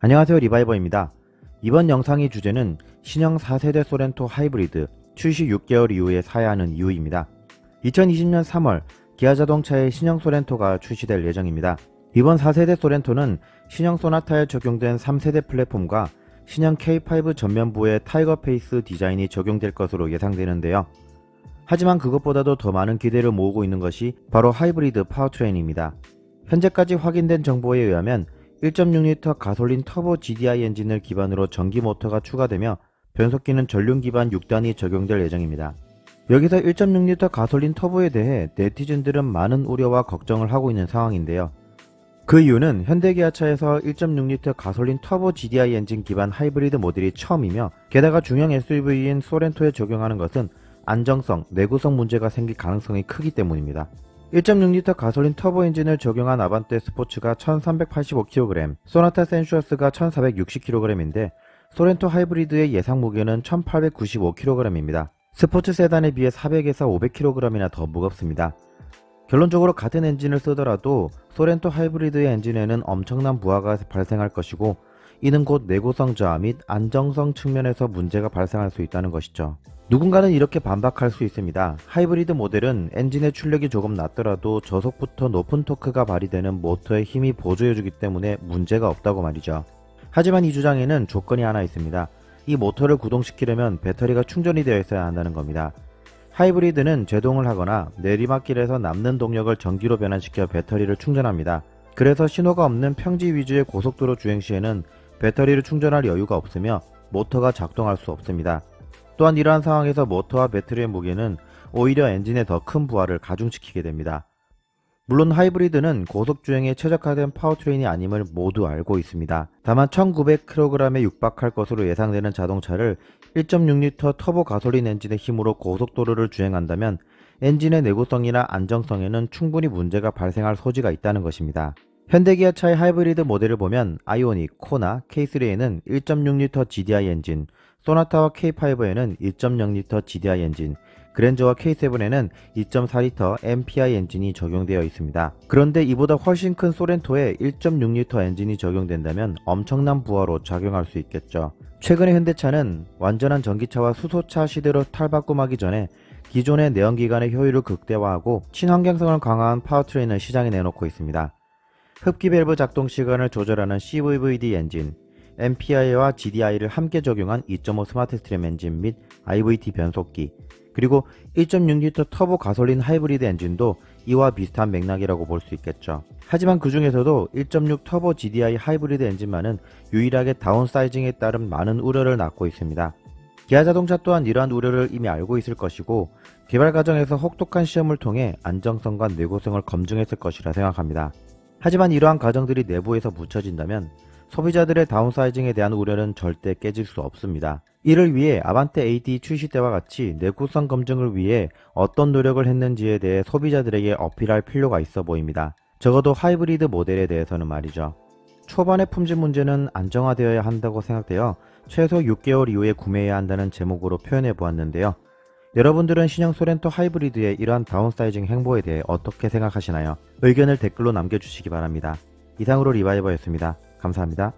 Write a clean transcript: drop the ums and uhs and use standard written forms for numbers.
안녕하세요, 리바이버입니다. 이번 영상의 주제는 신형 4세대 소렌토 하이브리드 출시 6개월 이후에 사야 하는 이유입니다. 2020년 3월 기아자동차의 신형 소렌토가 출시될 예정입니다. 이번 4세대 소렌토는 신형 소나타에 적용된 3세대 플랫폼과 신형 K5 전면부의 타이거 페이스 디자인이 적용될 것으로 예상되는데요. 하지만 그것보다도 더 많은 기대를 모으고 있는 것이 바로 하이브리드 파워트레인입니다. 현재까지 확인된 정보에 의하면 1.6L 가솔린 터보 GDI 엔진을 기반으로 전기 모터가 추가되며 변속기는 전륜 기반 6단이 적용될 예정입니다. 여기서 1.6L 가솔린 터보에 대해 네티즌들은 많은 우려와 걱정을 하고 있는 상황인데요. 그 이유는 현대기아차에서 1.6L 가솔린 터보 GDI 엔진 기반 하이브리드 모델이 처음이며, 게다가 중형 SUV인 소렌토에 적용하는 것은 안정성, 내구성 문제가 생길 가능성이 크기 때문입니다. 1.6L 가솔린 터보 엔진을 적용한 아반떼 스포츠가 1385kg, 소나타 센슈어스가 1460kg인데 소렌토 하이브리드의 예상 무게는 1895kg입니다. 스포츠 세단에 비해 400에서 500kg이나 더 무겁습니다. 결론적으로 같은 엔진을 쓰더라도 소렌토 하이브리드의 엔진에는 엄청난 부하가 발생할 것이고, 이는 곧 내구성 저하 및 안정성 측면에서 문제가 발생할 수 있다는 것이죠. 누군가는 이렇게 반박할 수 있습니다. 하이브리드 모델은 엔진의 출력이 조금 낮더라도 저속부터 높은 토크가 발휘되는 모터의 힘이 보조해주기 때문에 문제가 없다고 말이죠. 하지만 이 주장에는 조건이 하나 있습니다. 이 모터를 구동시키려면 배터리가 충전이 되어 있어야 한다는 겁니다. 하이브리드는 제동을 하거나 내리막길에서 남는 동력을 전기로 변환시켜 배터리를 충전합니다. 그래서 신호가 없는 평지 위주의 고속도로 주행 시에는 배터리를 충전할 여유가 없으며 모터가 작동할 수 없습니다. 또한 이러한 상황에서 모터와 배터리의 무게는 오히려 엔진에 더 큰 부하를 가중시키게 됩니다. 물론 하이브리드는 고속주행에 최적화된 파워트레인이 아님을 모두 알고 있습니다. 다만 1900kg에 육박할 것으로 예상되는 자동차를 1.6L 터보 가솔린 엔진의 힘으로 고속도로를 주행한다면 엔진의 내구성이나 안정성에는 충분히 문제가 발생할 소지가 있다는 것입니다. 현대기아차의 하이브리드 모델을 보면 아이오닉, 코나, K3에는 1.6L GDI 엔진, 소나타와 K5에는 2.0L GDI 엔진, 그랜저와 K7에는 2.4L MPI 엔진이 적용되어 있습니다. 그런데 이보다 훨씬 큰 소렌토에 1.6L 엔진이 적용된다면 엄청난 부하로 작용할 수 있겠죠. 최근에 현대차는 완전한 전기차와 수소차 시대로 탈바꿈하기 전에 기존의 내연기관의 효율을 극대화하고 친환경성을 강화한 파워트레인을 시장에 내놓고 있습니다. 흡기 밸브 작동 시간을 조절하는 CVVD 엔진, MPI와 GDI를 함께 적용한 2.5 스마트 스트림 엔진 및 IVT 변속기, 그리고 1.6L 터보 가솔린 하이브리드 엔진도 이와 비슷한 맥락이라고 볼 수 있겠죠. 하지만 그 중에서도 1.6 터보 GDI 하이브리드 엔진만은 유일하게 다운사이징에 따른 많은 우려를 낳고 있습니다. 기아자동차 또한 이러한 우려를 이미 알고 있을 것이고, 개발 과정에서 혹독한 시험을 통해 안정성과 내구성을 검증했을 것이라 생각합니다. 하지만 이러한 과정들이 내부에서 묻혀진다면 소비자들의 다운사이징에 대한 우려는 절대 깨질 수 없습니다. 이를 위해 아반떼 AD 출시 때와 같이 내구성 검증을 위해 어떤 노력을 했는지에 대해 소비자들에게 어필할 필요가 있어 보입니다. 적어도 하이브리드 모델에 대해서는 말이죠. 초반의 품질 문제는 안정화되어야 한다고 생각되어 최소 6개월 이후에 구매해야 한다는 제목으로 표현해 보았는데요. 여러분들은 신형 소렌토 하이브리드의 이러한 다운사이징 행보에 대해 어떻게 생각하시나요? 의견을 댓글로 남겨주시기 바랍니다. 이상으로 리바이버였습니다. 감사합니다.